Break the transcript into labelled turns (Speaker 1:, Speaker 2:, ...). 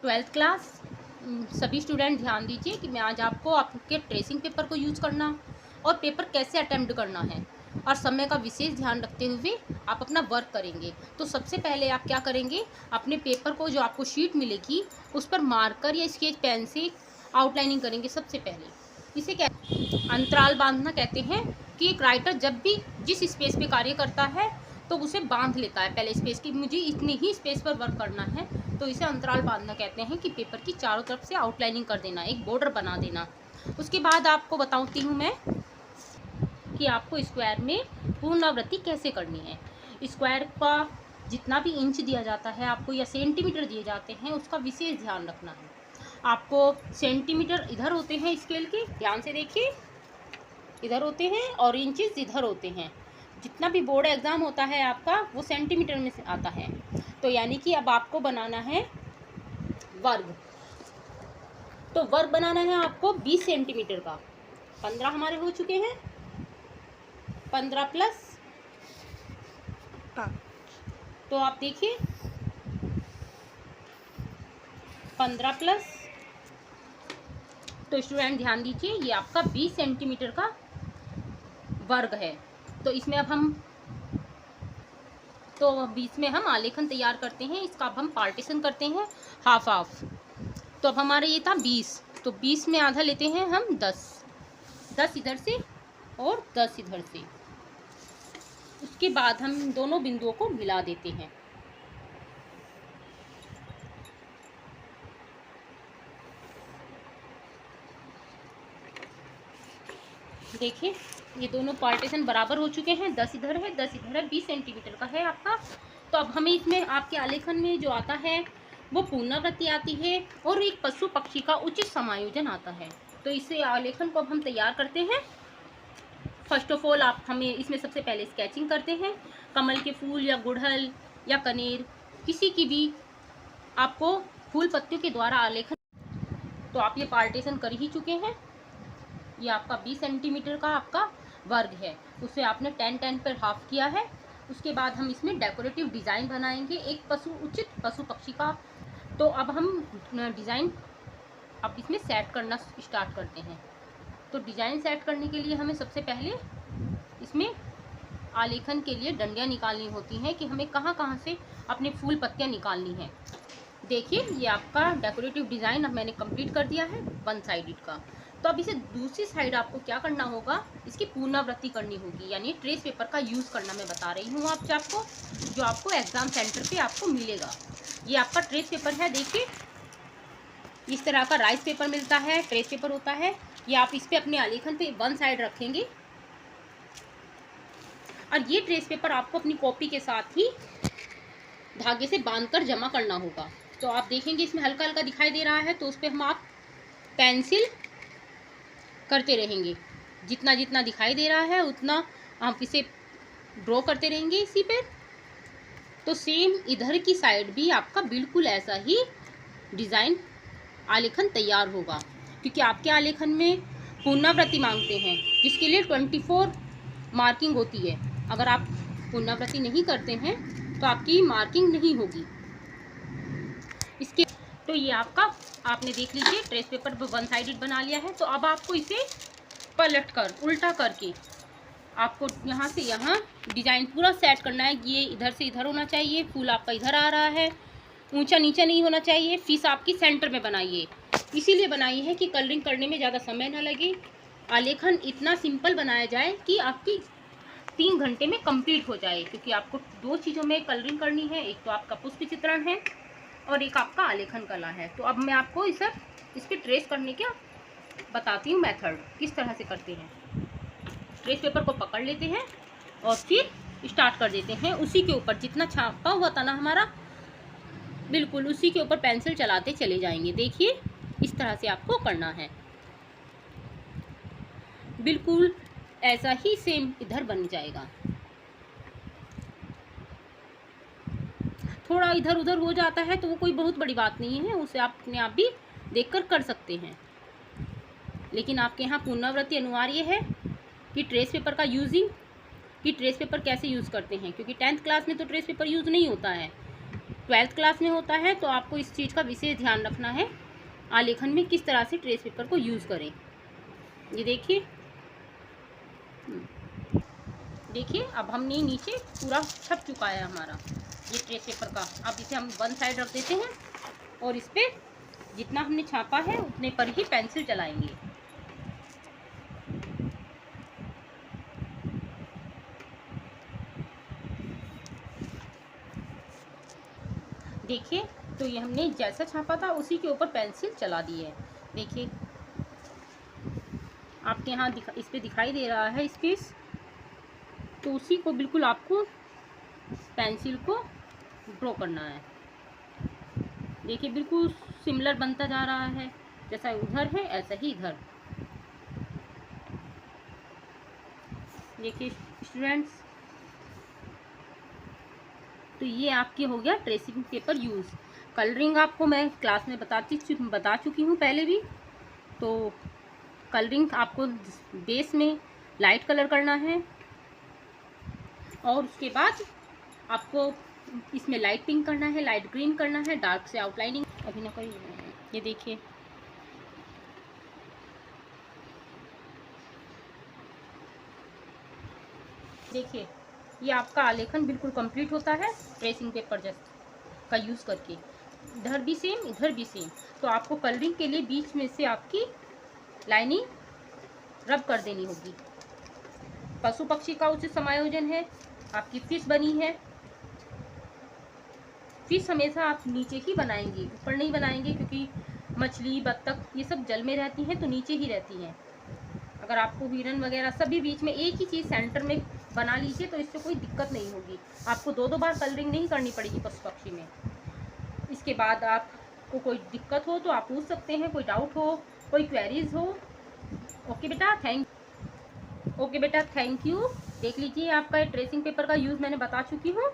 Speaker 1: Twelfth class सभी student ध्यान दीजिए कि मैं आज आपको आपके ट्रेसिंग पेपर को यूज़ करना और पेपर कैसे अटेम्प्ट करना है और समय का विशेष ध्यान रखते हुए आप अपना वर्क करेंगे। तो सबसे पहले आप क्या करेंगे, अपने पेपर को जो आपको शीट मिलेगी उस पर मार्कर या स्केच पेन से आउटलाइनिंग करेंगे। सबसे पहले इसे अंतराल बांधना कहते हैं कि एक राइटर जब भी जिस स्पेस पे कार्य करता है तो उसे बांध लेता है पहले स्पेस की, मुझे इतनी ही स्पेस पर वर्क करना है, तो इसे अंतराल बांधना कहते हैं कि पेपर की चारों तरफ से आउटलाइनिंग कर देना, एक बॉर्डर बना देना। उसके बाद आपको बताती हूँ मैं कि आपको स्क्वायर में पुनरावृत्ति कैसे करनी है। स्क्वायर का जितना भी इंच दिया जाता है आपको या सेंटीमीटर दिए जाते हैं उसका विशेष ध्यान रखना है। आपको सेंटीमीटर इधर होते हैं स्केल के, ध्यान से देखिए, इधर होते हैं और इंचेस इधर होते हैं। जितना भी बोर्ड एग्ज़ाम होता है आपका वो सेंटीमीटर में से आता है। तो यानी कि अब आपको बनाना है वर्ग। तो वर्ग बनाना है आपको 20 सेंटीमीटर का। 15 हमारे हो चुके हैं, 15 प्लस 5, तो आप देखिए 15 प्लस, तो स्टूडेंट ध्यान दीजिए ये आपका 20 सेंटीमीटर का वर्ग है। तो इसमें अब हम बीच में हम आलेखन तैयार करते हैं। इसका अब हम पार्टीशन करते हैं हाफ हाफ। तो अब हमारा ये था 20, तो 20 में आधा लेते हैं हम 10 इधर से और 10 इधर से। उसके बाद हम दोनों बिंदुओं को मिला देते हैं। देखिए ये दोनों पार्टीशन बराबर हो चुके हैं, 10 इधर है 10 इधर है, 20 सेंटीमीटर का है आपका। तो अब हमें इसमें आपके आलेखन में जो आता है वो पुनरावृत्ति आती है और एक पशु पक्षी का उचित समायोजन आता है। तो इसे आलेखन को अब हम तैयार करते हैं। फर्स्ट ऑफ ऑल आप हमें इसमें सबसे पहले स्केचिंग करते हैं। कमल के फूल या गुड़हल या कनेर किसी की भी आपको फूल पत्तियों के द्वारा आलेखन, तो आप ये पार्टीशन कर ही चुके हैं। ये आपका 20 सेंटीमीटर का आपका वर्ग है, उसे आपने 10-10 पर हाफ किया है। उसके बाद हम इसमें डेकोरेटिव डिज़ाइन बनाएंगे एक उचित पशु पक्षी का। तो अब हम डिज़ाइन अब इसमें सेट करना स्टार्ट करते हैं। तो डिज़ाइन सेट करने के लिए हमें सबसे पहले इसमें आलेखन के लिए डंडियाँ निकालनी होती हैं कि हमें कहाँ कहाँ से अपने फूल पत्तियाँ निकालनी हैं। देखिए ये आपका डेकोरेटिव डिज़ाइन अब मैंने कंप्लीट कर दिया है वन साइडेड का। तो अब इसे दूसरी साइड आपको क्या करना होगा, इसकी पुनरावृत्ति करनी होगी, यानी ट्रेस पेपर का यूज़ करना मैं बता रही हूँ आपको, जो आपको एग्ज़ाम सेंटर पे आपको मिलेगा। ये आपका ट्रेस पेपर है, देखिए इस तरह का राइस पेपर मिलता है, ट्रेस पेपर होता है। ये आप इस पर अपने आलेखन पे वन साइड रखेंगे और ये ट्रेस पेपर आपको अपनी कॉपी के साथ ही धागे से बांधकर जमा करना होगा। तो आप देखेंगे इसमें हल्का हल्का दिखाई दे रहा है, तो उस पर हम आप पेंसिल करते रहेंगे, जितना जितना दिखाई दे रहा है उतना आप इसे ड्रॉ करते रहेंगे इसी पर। तो सेम इधर की साइड भी आपका बिल्कुल ऐसा ही डिज़ाइन आलेखन तैयार होगा, क्योंकि आपके आलेखन में पुनरावृत्ति मांगते हैं जिसके लिए 24 मार्किंग होती है। अगर आप पुनरावृत्ति नहीं करते हैं तो आपकी मार्किंग नहीं होगी इसके। तो ये आपका आपने देख लीजिए ट्रेस पेपर पर वन साइडेड बना लिया है। तो अब आपको इसे पलट कर उल्टा करके आपको यहाँ से यहाँ डिज़ाइन पूरा सेट करना है। ये इधर से इधर होना चाहिए, फूल आपका इधर आ रहा है, ऊंचा नीचा नहीं होना चाहिए, फीस आपकी सेंटर में बनाइए। इसीलिए बनाई है कि कलरिंग करने में ज़्यादा समय ना लगे, आलेखन इतना सिंपल बनाया जाए कि आपकी 3 घंटे में कंप्लीट हो जाए। क्योंकि आपको 2 चीज़ों में कलरिंग करनी है, एक तो आपका पुष्प चित्रण है और एक आपका आलेखन कला है। तो अब मैं आपको इस पर ट्रेस करने का बताती हूँ मेथड, किस तरह से करते हैं। ट्रेस पेपर को पकड़ लेते हैं और फिर स्टार्ट कर देते हैं। उसी के ऊपर जितना छापा हुआ था ना हमारा, बिल्कुल उसी के ऊपर पेंसिल चलाते चले जाएंगे। देखिए इस तरह से आपको करना है, बिल्कुल ऐसा ही सेम इधर बन जाएगा। थोड़ा इधर उधर हो जाता है तो वो कोई बहुत बड़ी बात नहीं है, उसे आप अपने आप भी देखकर कर सकते हैं। लेकिन आपके यहाँ पुनरावृत्ति अनिवार्य है कि ट्रेस पेपर का यूजिंग, कि ट्रेस पेपर कैसे यूज़ करते हैं, क्योंकि 10th क्लास में तो ट्रेस पेपर यूज़ नहीं होता है। 12th क्लास में होता है, तो आपको इस चीज़ का विशेष ध्यान रखना है आलेखन में किस तरह से ट्रेस पेपर को यूज़ करें। ये देखिए, देखिए अब हमने नीचे पूरा छप चुका है हमारा ये ट्रेस पेपर का। अब इसे हम वन साइड रख देते हैं और इस पर जितना हमने छापा है उतने पर ही पेंसिल चलाएंगे। देखिए, तो ये हमने जैसा छापा था उसी के ऊपर पेंसिल चला दी है। देखिए आपके यहाँ इस पे दिखाई दे रहा है स्पेस, तो उसी को बिल्कुल आपको पेंसिल को ड्रॉ करना है। देखिए बिल्कुल सिमिलर बनता जा रहा है, जैसा उधर है ऐसा ही इधर। देखिए स्टूडेंट्स, तो ये आपकी हो गया ट्रेसिंग पेपर यूज़। कलरिंग आपको मैं क्लास में बता चुकी हूँ पहले भी। तो कलरिंग आपको बेस में लाइट कलर करना है और उसके बाद आपको इसमें लाइट पिंक करना है, लाइट ग्रीन करना है, डार्क से आउटलाइनिंग। अभी ना कोई, ये देखिए देखिए ये आपका आलेखन बिल्कुल कंप्लीट होता है ट्रेसिंग पेपर जस्ट का यूज़ करके। इधर भी सेम, इधर भी सेम। तो आपको कलरिंग के लिए बीच में से आपकी लाइनिंग रब कर देनी होगी। पशु पक्षी का उचित समायोजन है, आपकी फिश बनी है। फिश हमेशा आप नीचे ही बनाएंगे, ऊपर नहीं बनाएंगे, क्योंकि मछली बत्तख ये सब जल में रहती हैं तो नीचे ही रहती हैं। अगर आपको हिरन वगैरह सभी बीच में एक ही चीज़ सेंटर में बना लीजिए तो इससे कोई दिक्कत नहीं होगी। आपको दो बार कलरिंग नहीं करनी पड़ेगी पशु पक्षी में। इसके बाद आपको कोई दिक्कत हो तो आप पूछ सकते हैं, कोई डाउट हो, कोई क्वेरीज हो। ओके बेटा, थैंक यू। देख लीजिए आपका ट्रेसिंग पेपर का यूज़ मैंने बता चुकी हूँ।